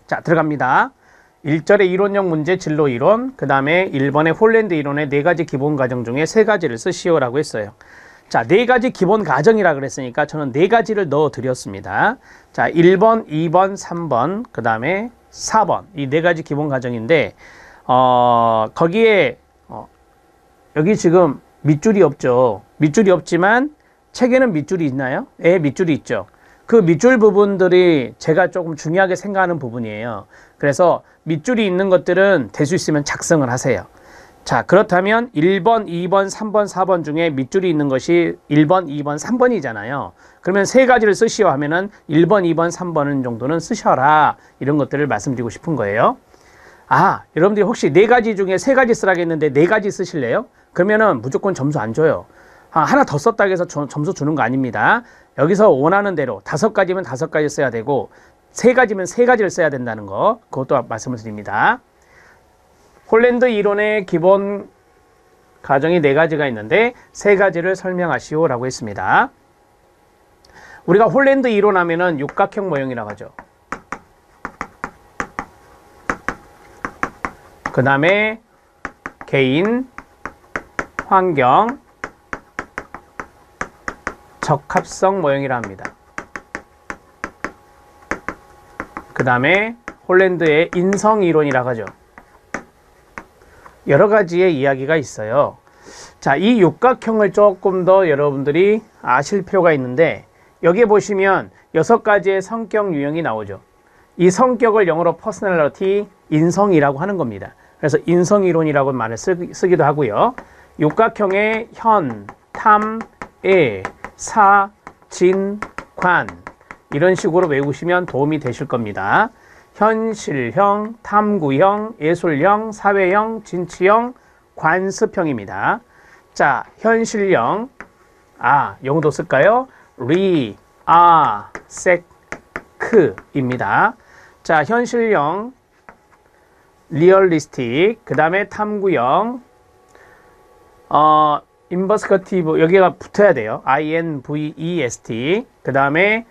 자, 들어갑니다. 1절의 이론형 문제 진로 이론, 그 다음에 1번의 홀랜드 이론의 4가지 기본 가정 중에 3가지를 쓰시오라고 했어요. 자, 4가지 기본 가정이라 그랬으니까 저는 4가지를 넣어 드렸습니다. 자, 1번, 2번, 3번, 그 다음에 4번. 이 4가지 기본 가정인데, 거기에, 여기 지금 밑줄이 없죠. 밑줄이 없지만, 책에는 밑줄이 있나요? 예, 밑줄이 있죠. 그 밑줄 부분들이 제가 조금 중요하게 생각하는 부분이에요. 그래서 밑줄이 있는 것들은 될 수 있으면 작성을 하세요. 자, 그렇다면 1번, 2번, 3번, 4번 중에 밑줄이 있는 것이 1번, 2번, 3번이잖아요. 그러면 3가지를 쓰시오 하면은 1번, 2번, 3번 정도는 쓰셔라. 이런 것들을 말씀드리고 싶은 거예요. 아, 여러분들이 혹시 4가지 중에 3가지 쓰라고 했는데 4가지 쓰실래요? 그러면은 무조건 점수 안 줘요. 하나 더 썼다고 해서 점수 주는 거 아닙니다. 여기서 원하는 대로 5가지면 5가지 써야 되고 3가지면 3가지를 써야 된다는 거, 그것도 말씀을 드립니다. 홀랜드 이론의 기본 가정이 4가지가 있는데 3가지를 설명하시오 라고 했습니다. 우리가 홀랜드 이론 하면은 육각형 모형이라고 하죠. 그 다음에 개인, 환경, 적합성 모형이라 합니다. 그 다음에 홀랜드의 인성 이론이라고 하죠. 여러 가지의 이야기가 있어요. 자, 이 육각형을 조금 더 여러분들이 아실 필요가 있는데, 여기에 보시면 6가지의 성격 유형이 나오죠. 이 성격을 영어로 퍼스널리티, 인성이라고 하는 겁니다. 그래서 인성 이론이라고 말을 쓰기도 하고요. 육각형의 현, 탐, 애, 사, 진, 관, 이런 식으로 외우시면 도움이 되실 겁니다. 현실형, 탐구형, 예술형, 사회형, 진취형, 관습형입니다. 자, 현실형, 영어도 쓸까요? 리아섹크입니다. 자, 현실형, 리얼리스틱, 그 다음에 탐구형, 인버스커티브, 여기가 붙어야 돼요. invest, 그 다음에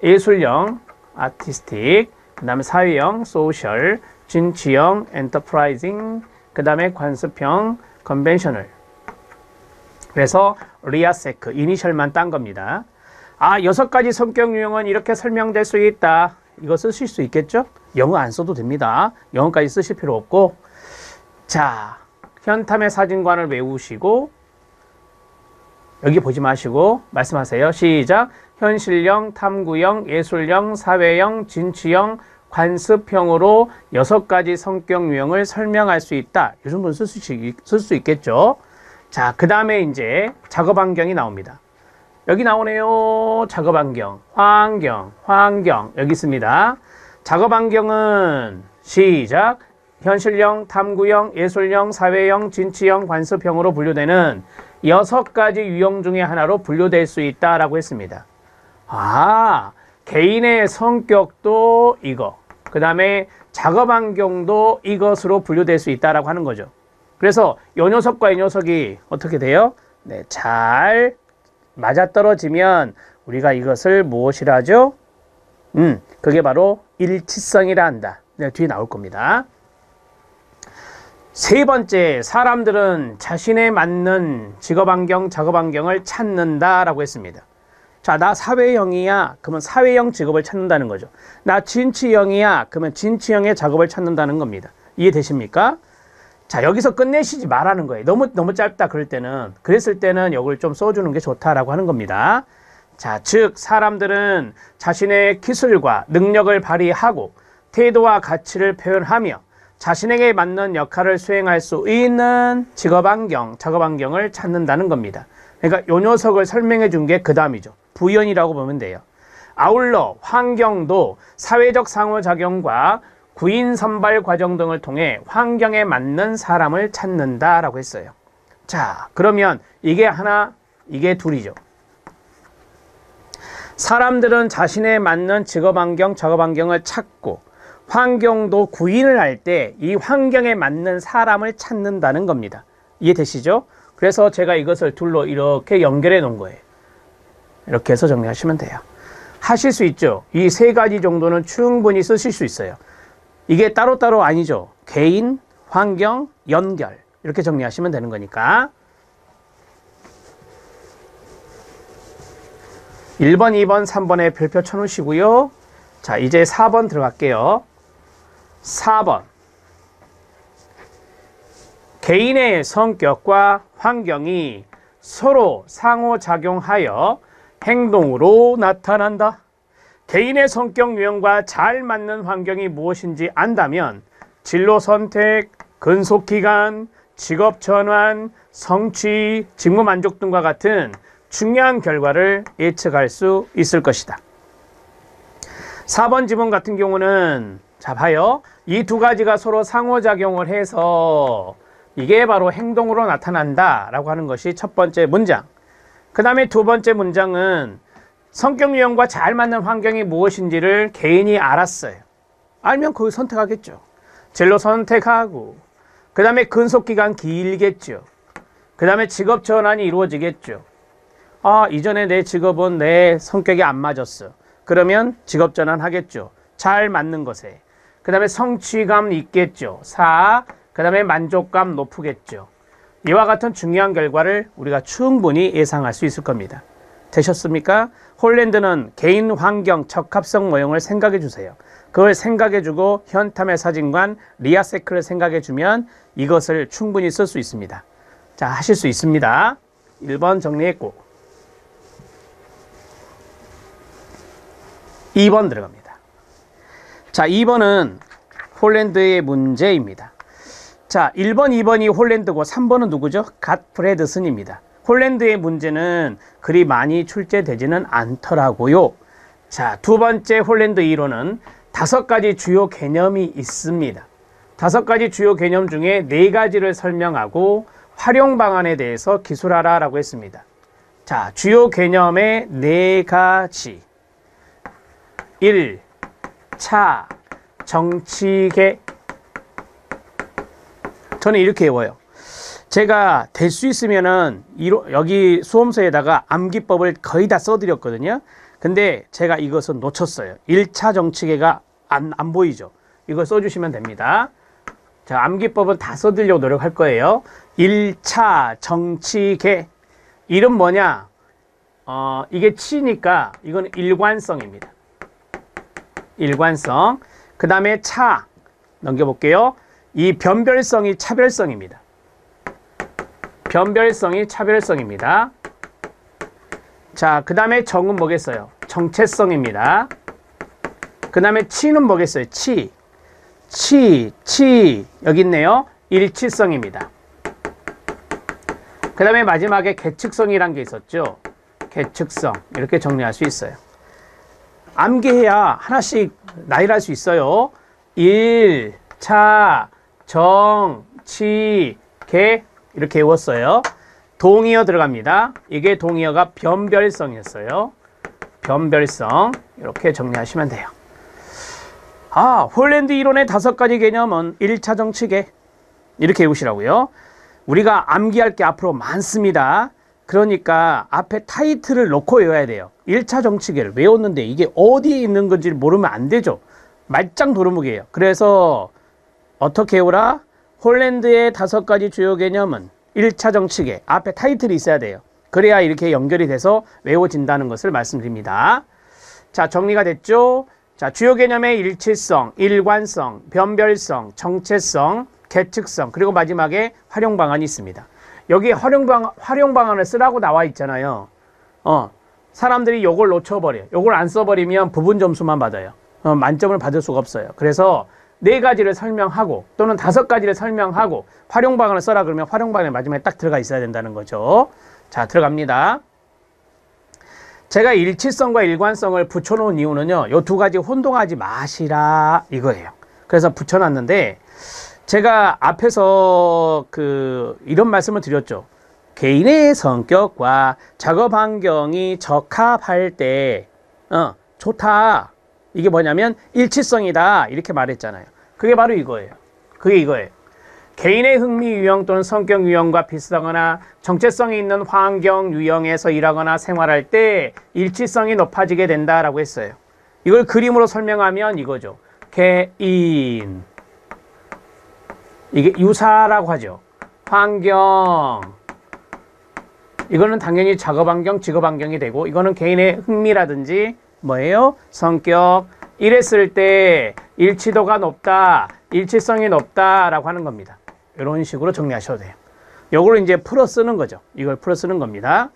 예술형, 아티스틱, 그 다음에 사회형, 소셜, 진취형, 엔터프라이징, 그 다음에 관습형, 컨벤셔널. 그래서 리아세크, 이니셜만 딴 겁니다. 6가지 성격 유형은 이렇게 설명될 수 있다. 이거 쓰실 수 있겠죠? 영어 안 써도 됩니다. 영어까지 쓰실 필요 없고. 자, 현탐의 사진관을 외우시고, 여기 보지 마시고 말씀하세요. 시작. 현실형, 탐구형, 예술형, 사회형, 진취형, 관습형으로 6가지 성격 유형을 설명할 수 있다. 이 정도는 쓸 수 있겠죠. 자, 그 다음에 이제 작업 환경이 나옵니다. 여기 나오네요. 작업 환경, 환경 여기 있습니다. 작업 환경은 시작. 현실형, 탐구형, 예술형, 사회형, 진취형, 관습형으로 분류되는 6가지 유형 중에 하나로 분류될 수 있다라고 했습니다. 개인의 성격도 이거, 그 다음에 작업 환경도 이것으로 분류될 수 있다라고 하는 거죠. 그래서 이 녀석과 이 녀석이 어떻게 돼요? 네, 잘 맞아떨어지면 우리가 이것을 무엇이라 하죠? 그게 바로 일치성이라 한다. 네, 뒤에 나올 겁니다. 3번째, 사람들은 자신에 맞는 직업환경, 작업환경을 찾는다라고 했습니다. 자, 나 사회형이야. 그러면 사회형 직업을 찾는다는 거죠. 나 진취형이야. 그러면 진취형의 작업을 찾는다는 겁니다. 이해되십니까? 자, 여기서 끝내시지 말라는 거예요. 너무 짧다 그랬을 때는 이걸 좀 써주는 게 좋다라고 하는 겁니다. 자, 즉 사람들은 자신의 기술과 능력을 발휘하고 태도와 가치를 표현하며 자신에게 맞는 역할을 수행할 수 있는 직업환경, 작업환경을 찾는다는 겁니다. 그러니까 요 녀석을 설명해 준 게 그 다음이죠. 부연이라고 보면 돼요. 아울러 환경도 사회적 상호작용과 구인 선발 과정 등을 통해 환경에 맞는 사람을 찾는다라고 했어요. 자, 그러면 이게 하나, 이게 둘이죠. 사람들은 자신에 맞는 직업환경, 작업환경을 찾고 환경도 구인을 할 때 이 환경에 맞는 사람을 찾는다는 겁니다. 이해되시죠? 그래서 제가 이것을 둘로 이렇게 연결해 놓은 거예요. 이렇게 해서 정리하시면 돼요. 하실 수 있죠? 이 3가지 정도는 충분히 쓰실 수 있어요. 이게 따로따로 아니죠. 개인, 환경, 연결 이렇게 정리하시면 되는 거니까 1번, 2번, 3번에 별표 쳐놓으시고요. 자, 이제 4번 들어갈게요. 4번 개인의 성격과 환경이 서로 상호작용하여 행동으로 나타난다. 개인의 성격 유형과 잘 맞는 환경이 무엇인지 안다면 진로 선택, 근속기간, 직업 전환, 성취, 직무 만족 등과 같은 중요한 결과를 예측할 수 있을 것이다. 4번 지문 같은 경우는 자 봐요. 이 두 가지가 서로 상호작용을 해서 이게 바로 행동으로 나타난다 라고 하는 것이 첫 번째 문장. 그 다음에 두 번째 문장은 성격 유형과 잘 맞는 환경이 무엇인지를 개인이 알았어요. 알면 그걸 선택하겠죠. 진로 선택하고 그 다음에 근속기간 길겠죠. 그 다음에 직업 전환이 이루어지겠죠. 아, 이전에 내 직업은 내 성격이 안 맞았어. 그러면 직업 전환 하겠죠. 잘 맞는 것에. 그 다음에 성취감 있겠죠. 4. 그 다음에 만족감 높으겠죠. 이와 같은 중요한 결과를 우리가 충분히 예상할 수 있을 겁니다. 되셨습니까? 홀랜드는 개인 환경 적합성 모형을 생각해 주세요. 그걸 생각해 주고 현탐의 사진관 리아세크를 생각해 주면 이것을 충분히 쓸 수 있습니다. 자, 하실 수 있습니다. 1번 정리했고 2번 들어갑니다. 자, 2번은 홀랜드의 문제입니다. 자, 1번, 2번이 홀랜드고 3번은 누구죠? 갓프레드슨입니다. 홀랜드의 문제는 그리 많이 출제되지는 않더라고요. 자, 두 번째 홀랜드 이론은 5가지 주요 개념이 있습니다. 5가지 주요 개념 중에 4가지를 설명하고 활용 방안에 대해서 기술하라 라고 했습니다. 자, 주요 개념의 4가지. 1. 차, 정치계. 저는 이렇게 외워요. 제가 될 수 있으면은 여기 수험서에다가 암기법을 거의 다 써드렸거든요. 근데 제가 이것은 놓쳤어요. 1차 정치계가 안 보이죠. 이거 써주시면 됩니다. 자, 암기법은 다 써드리려고 노력할 거예요. 1차 정치계. 이름 뭐냐? 이게 치니까 이건 일관성입니다. 일관성. 그 다음에 차 넘겨볼게요. 이 변별성이 차별성입니다. 변별성이 차별성입니다. 자, 그 다음에 정은 뭐겠어요? 정체성입니다. 그 다음에 치는 뭐겠어요? 치 여기 있네요. 일치성입니다. 그 다음에 마지막에 계측성이란 게 있었죠. 계측성. 이렇게 정리할 수 있어요. 암기해야 하나씩 나열할 수 있어요. 1, 차, 정, 치, 계 이렇게 외웠어요. 동의어 들어갑니다. 이게 동의어가 변별성이었어요. 변별성 이렇게 정리하시면 돼요. 아, 홀랜드 이론의 5가지 개념은 1차 정치계 이렇게 외우시라고요. 우리가 암기할 게 앞으로 많습니다. 그러니까 앞에 타이틀을 놓고 외워야 돼요. 1차 정치계를 외웠는데 이게 어디에 있는 건지 모르면 안 되죠. 말짱 도루묵이에요. 그래서 어떻게 외우라? 홀랜드의 5가지 주요 개념은 1차 정치계 앞에 타이틀이 있어야 돼요. 그래야 이렇게 연결이 돼서 외워진다는 것을 말씀드립니다. 자, 정리가 됐죠? 자, 주요 개념의 일치성, 일관성, 변별성, 정체성, 계측성, 그리고 마지막에 활용 방안이 있습니다. 여기 활용 방안을 쓰라고 나와 있잖아요. 사람들이 요걸 놓쳐버려요. 요걸 안 써버리면 부분 점수만 받아요. 만점을 받을 수가 없어요. 그래서 4가지를 설명하고 또는 5가지를 설명하고 활용 방안을 써라 그러면 활용 방안이 마지막에 딱 들어가 있어야 된다는 거죠. 자, 들어갑니다. 제가 일치성과 일관성을 붙여놓은 이유는요. 요 2가지 혼동하지 마시라 이거예요. 그래서 붙여놨는데 제가 앞에서 이런 말씀을 드렸죠. 개인의 성격과 작업 환경이 적합할 때 좋다. 이게 뭐냐면 일치성이다 이렇게 말했잖아요. 그게 바로 이거예요. 그게 이거예요. 개인의 흥미 유형 또는 성격 유형과 비슷하거나 정체성이 있는 환경 유형에서 일하거나 생활할 때 일치성이 높아지게 된다라고 했어요. 이걸 그림으로 설명하면 이거죠. 개인. 이게 유사라고 하죠. 환경. 이거는 당연히 작업 환경, 직업 환경이 되고, 이거는 개인의 흥미라든지 뭐예요? 성격. 이랬을 때 일치도가 높다, 일치성이 높다라고 하는 겁니다. 이런 식으로 정리하셔도 돼요. 요걸 이제 풀어 쓰는 거죠. 이걸 풀어 쓰는 겁니다.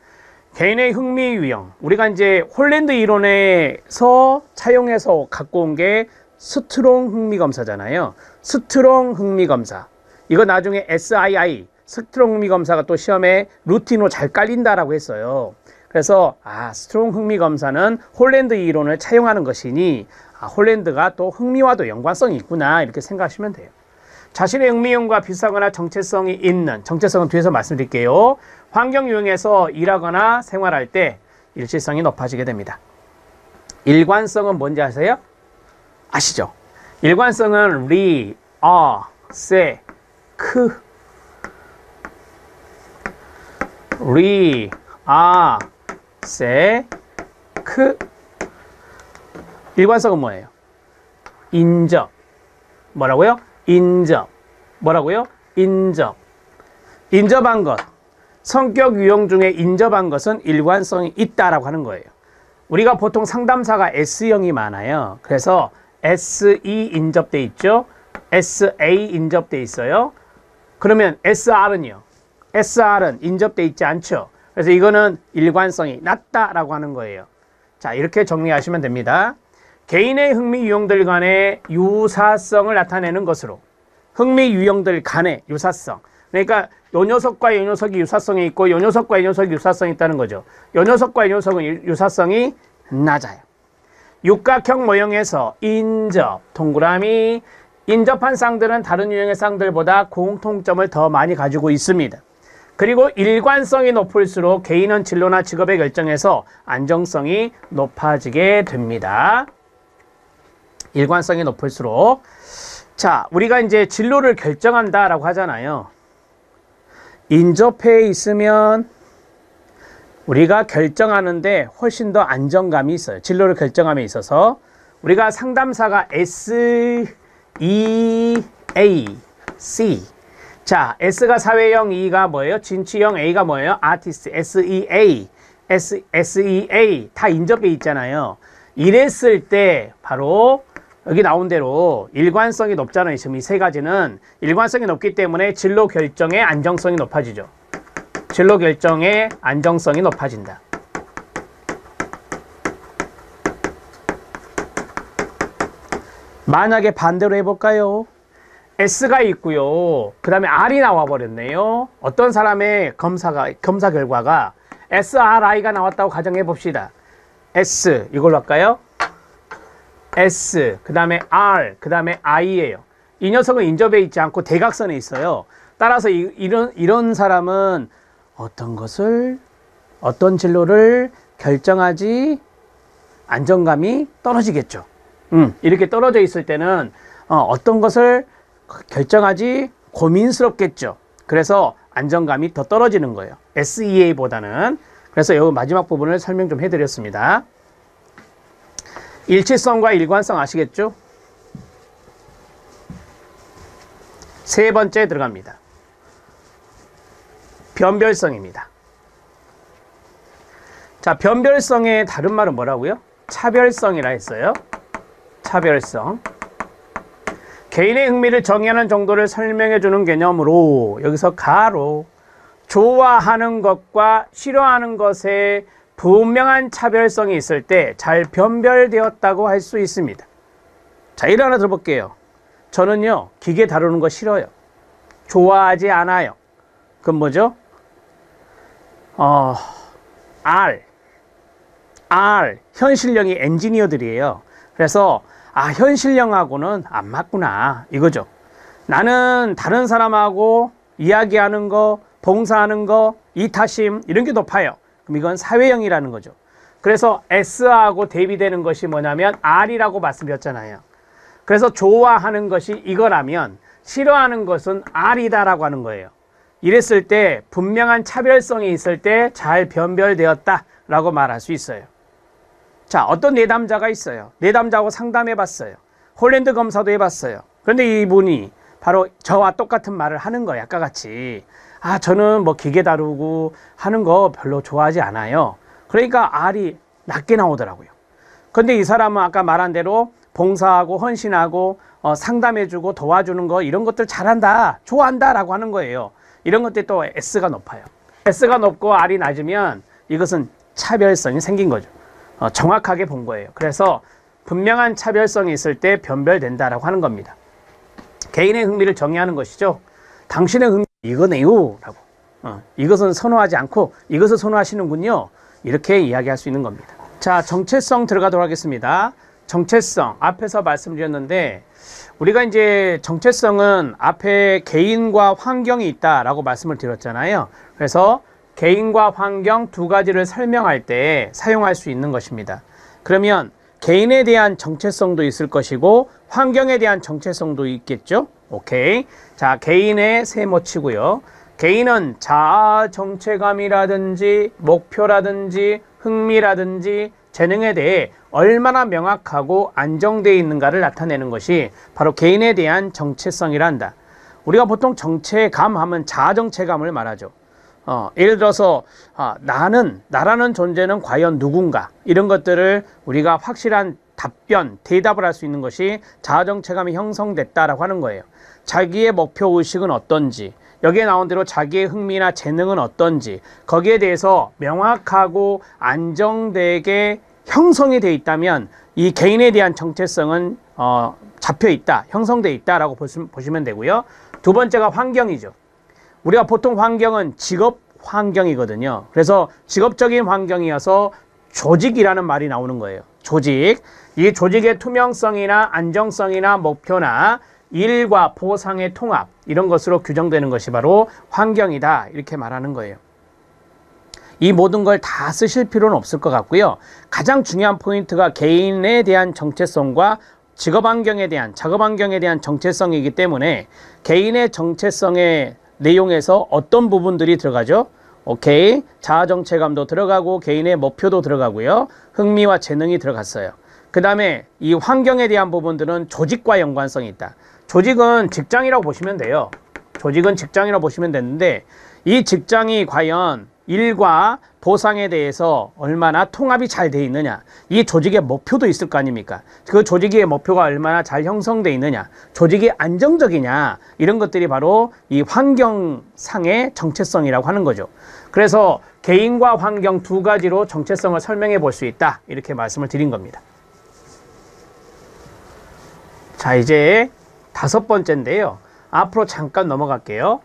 개인의 흥미 유형. 우리가 이제 홀랜드 이론에서 차용해서 갖고 온 게 스트롱 흥미 검사잖아요. 스트롱 흥미 검사. 이거 나중에 SII, 스트롱 흥미 검사가 또 시험에 루틴으로 잘 깔린다라고 했어요. 그래서 스트롱 흥미 검사는 홀랜드 이론을 차용하는 것이니 홀랜드가 또 흥미와도 연관성이 있구나 이렇게 생각하시면 돼요. 자신의 흥미형과 비슷하거나 정체성이 있는, 정체성은 뒤에서 말씀드릴게요. 환경 유형에서 일하거나 생활할 때 일치성이 높아지게 됩니다. 일관성은 뭔지 아세요? 아시죠? 일관성은 리, 세, 크. 리, 세, 크. 일관성은 뭐예요? 인접. 뭐라고요? 인접. 뭐라고요? 인접. 인접한 것. 성격 유형 중에 인접한 것은 일관성이 있다라고 하는 거예요. 우리가 보통 상담사가 S형이 많아요. 그래서 SE 인접돼 있죠. SA 인접돼 있어요. 그러면 SR은요? SR은 인접돼 있지 않죠. 그래서 이거는 일관성이 낮다라고 하는 거예요. 자, 이렇게 정리하시면 됩니다. 개인의 흥미 유형들 간의 유사성을 나타내는 것으로 흥미 유형들 간의 유사성. 그러니까 요 녀석과 요 녀석이 유사성이 있고 요 녀석과 이 녀석이 유사성이 있다는 거죠. 요 녀석과 이 녀석은 유사성이 낮아요. 육각형 모형에서 인접, 동그라미. 인접한 쌍들은 다른 유형의 쌍들보다 공통점을 더 많이 가지고 있습니다. 그리고 일관성이 높을수록 개인은 진로나 직업의 결정에서 안정성이 높아지게 됩니다. 일관성이 높을수록. 자, 우리가 이제 진로를 결정한다라고 하잖아요. 인접해 있으면 우리가 결정하는데 훨씬 더 안정감이 있어요. 진로를 결정함에 있어서. 우리가 상담사가 S, E, A, C. 자, S가 사회형, E가 뭐예요? 진취형, A가 뭐예요? 아티스트, SEA, SEA 다 인접해 있잖아요. 이랬을 때 바로 여기 나온 대로 일관성이 높잖아요. 지금 이 세 가지는 일관성이 높기 때문에 진로 결정의 안정성이 높아지죠. 진로 결정의 안정성이 높아진다. 만약에 반대로 해볼까요? S가 있고요. 그 다음에 R이 나와버렸네요. 어떤 사람의 검사 결과가 SRI가 나왔다고 가정해 봅시다. S 이걸로 할까요? S 그 다음에 R 그 다음에 I예요. 이 녀석은 인접해 있지 않고 대각선에 있어요. 따라서 이런 사람은 어떤 진로를 결정하지 안정감이 떨어지겠죠. 이렇게 떨어져 있을 때는 어떤 것을 결정하지 고민스럽겠죠. 그래서 안정감이 더 떨어지는 거예요. SEA보다는. 그래서 여기 마지막 부분을 설명 좀 해드렸습니다. 일치성과 일관성 아시겠죠? 세 번째 들어갑니다. 변별성입니다. 자, 변별성의 다른 말은 뭐라고요? 차별성이라 했어요. 차별성. 개인의 흥미를 정의하는 정도를 설명해 주는 개념으로 여기서 가로 좋아하는 것과 싫어하는 것에 분명한 차별성이 있을 때 잘 변별되었다고 할 수 있습니다. 자, 이거 하나 들어볼게요. 저는요, 기계 다루는 거 싫어요. 좋아하지 않아요. 그건 뭐죠? 현실형이 엔지니어들이에요. 그래서 현실형하고는 안 맞구나 이거죠. 나는 다른 사람하고 이야기하는 거, 봉사하는 거, 이타심 이런 게 높아요. 그럼 이건 사회형이라는 거죠. 그래서 S하고 대비되는 것이 뭐냐면 R이라고 말씀드렸잖아요. 그래서 좋아하는 것이 이거라면 싫어하는 것은 R이다라고 하는 거예요. 이랬을 때 분명한 차별성이 있을 때 잘 변별되었다라고 말할 수 있어요. 자, 어떤 내담자가 있어요. 내담자하고 상담해 봤어요. 홀랜드 검사도 해봤어요. 그런데 이분이 바로 저와 똑같은 말을 하는 거예요. 아까 같이. 아, 저는 뭐 기계 다루고 하는 거 별로 좋아하지 않아요. 그러니까 R이 낮게 나오더라고요. 근데 이 사람은 아까 말한 대로 봉사하고 헌신하고 상담해주고 도와주는 거 이런 것들 잘한다, 좋아한다 라고 하는 거예요. 이런 것들이 또 S가 높아요. S가 높고 R이 낮으면 이것은 차별성이 생긴 거죠. 정확하게 본 거예요. 그래서 분명한 차별성이 있을 때 변별된다라고 하는 겁니다. 개인의 흥미를 정의하는 것이죠. 당신의 흥미 이거네요 라고. 이것은 선호하지 않고 이것을 선호하시는군요. 이렇게 이야기할 수 있는 겁니다. 자, 정체성 들어가도록 하겠습니다. 정체성 앞에서 말씀드렸는데 우리가 이제 정체성은 앞에 개인과 환경이 있다라고 말씀을 드렸잖아요. 그래서 개인과 환경 두 가지를 설명할 때 사용할 수 있는 것입니다. 그러면 개인에 대한 정체성도 있을 것이고 환경에 대한 정체성도 있겠죠. 오케이. 자, 개인의 세모치고요. 개인은 자아 정체감이라든지 목표라든지 흥미라든지 재능에 대해 얼마나 명확하고 안정되어 있는가를 나타내는 것이 바로 개인에 대한 정체성이라 한다. 우리가 보통 정체감 하면 자아 정체감을 말하죠. 예를 들어서 나라는 존재는 과연 누군가, 이런 것들을 우리가 확실한 답변, 대답을 할 수 있는 것이 자아 정체감이 형성됐다라고 하는 거예요. 자기의 목표 의식은 어떤지, 여기에 나온 대로 자기의 흥미나 재능은 어떤지, 거기에 대해서 명확하고 안정되게 형성이 되어 있다면 이 개인에 대한 정체성은 잡혀 있다, 형성되어 있다라고 보시면 되고요. 두 번째가 환경이죠. 우리가 보통 환경은 직업 환경이거든요. 그래서 직업적인 환경이어서 조직이라는 말이 나오는 거예요. 조직. 이 조직의 투명성이나 안정성이나 목표나 일과 보상의 통합, 이런 것으로 규정되는 것이 바로 환경이다, 이렇게 말하는 거예요. 이 모든 걸 다 쓰실 필요는 없을 것 같고요. 가장 중요한 포인트가 개인에 대한 정체성과 직업 환경에 대한, 작업 환경에 대한 정체성이기 때문에 개인의 정체성의 내용에서 어떤 부분들이 들어가죠? 오케이. 자아 정체감도 들어가고 개인의 목표도 들어가고요. 흥미와 재능이 들어갔어요. 그 다음에 이 환경에 대한 부분들은 조직과 연관성이 있다. 조직은 직장이라고 보시면 돼요. 조직은 직장이라고 보시면 되는데 이 직장이 과연 일과 보상에 대해서 얼마나 통합이 잘 돼 있느냐, 이 조직의 목표도 있을 거 아닙니까? 그 조직의 목표가 얼마나 잘 형성돼 있느냐, 조직이 안정적이냐, 이런 것들이 바로 이 환경상의 정체성이라고 하는 거죠. 그래서 개인과 환경 두 가지로 정체성을 설명해 볼 수 있다, 이렇게 말씀을 드린 겁니다. 자, 이제 5번째인데요. 앞으로 잠깐 넘어갈게요.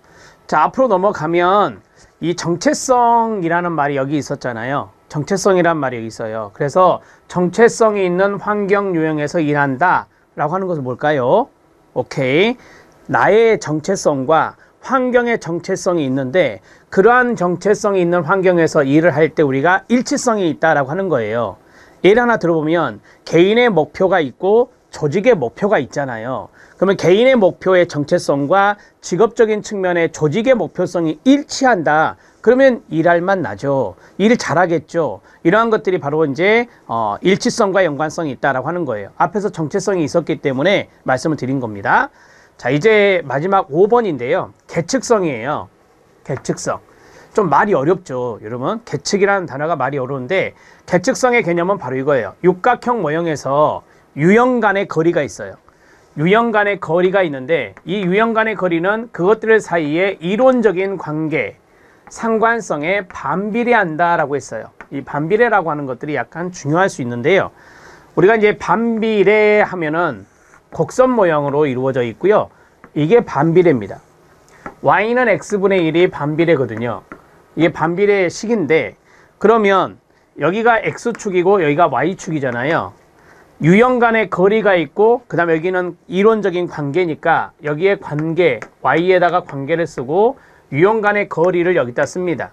자, 앞으로 넘어가면 이 정체성이라는 말이 여기 있었잖아요. 정체성이란 말이 여기 있어요. 그래서 정체성이 있는 환경 유형에서 일한다 라고 하는 것은 뭘까요? 오케이. 나의 정체성과 환경의 정체성이 있는데 그러한 정체성이 있는 환경에서 일을 할 때 우리가 일치성이 있다라고 하는 거예요. 예를 하나 들어보면 개인의 목표가 있고 조직의 목표가 있잖아요. 그러면 개인의 목표의 정체성과 직업적인 측면의 조직의 목표성이 일치한다. 그러면 일할 맛 나죠. 일 잘하겠죠. 이러한 것들이 바로 이제 일치성과 연관성이 있다라고 하는 거예요. 앞에서 정체성이 있었기 때문에 말씀을 드린 겁니다. 자, 이제 마지막 5번인데요. 계측성이에요. 계측성. 좀 말이 어렵죠. 여러분, 계측이라는 단어가 말이 어려운데 계측성의 개념은 바로 이거예요. 육각형 모형에서 유형 간의 거리가 있어요. 유형 간의 거리가 있는데 이 유형 간의 거리는 그것들 사이에 이론적인 관계, 상관성에 반비례한다라고 했어요. 이 반비례라고 하는 것들이 약간 중요할 수 있는데요. 우리가 이제 반비례 하면은 곡선 모형으로 이루어져 있고요. 이게 반비례입니다. y는 x분의 1이 반비례거든요. 이게 반비례 식인데 그러면 여기가 x축이고 여기가 y축이잖아요. 유형 간의 거리가 있고 그 다음에 여기는 이론적인 관계니까 여기에 관계, y에다가 관계를 쓰고 유형 간의 거리를 여기다 씁니다.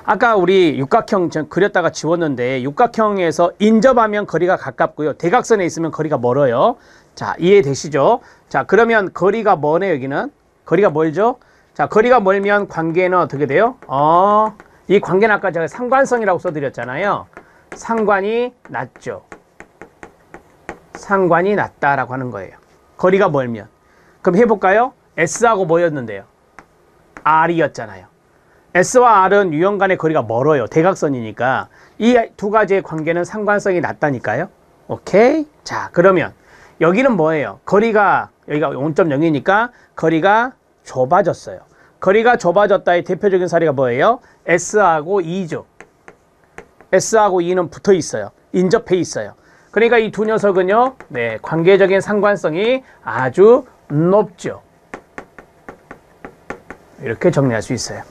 아까 우리 육각형 그렸다가 지웠는데 육각형에서 인접하면 거리가 가깝고요. 대각선에 있으면 거리가 멀어요. 자, 이해되시죠? 자, 그러면 거리가 뭐네 여기는? 거리가 멀죠? 자, 거리가 멀면 관계는 어떻게 돼요? 이 관계는 아까 제가 상관성이라고 써드렸잖아요. 상관이 낮죠. 상관이 낮다라고 하는 거예요. 거리가 멀면. 그럼 해볼까요? S하고 뭐였는데요? R이었잖아요. S와 R은 유형 간의 거리가 멀어요. 대각선이니까 이 두 가지의 관계는 상관성이 낮다니까요. 오케이? 자, 그러면 여기는 뭐예요? 거리가 여기가 0.0이니까 거리가 좁아졌어요. 거리가 좁아졌다의 대표적인 사례가 뭐예요? S하고 E죠. S하고 E는 붙어 있어요. 인접해 있어요. 그러니까 이 두 녀석은요, 네, 관계적인 상관성이 아주 높죠. 이렇게 정리할 수 있어요.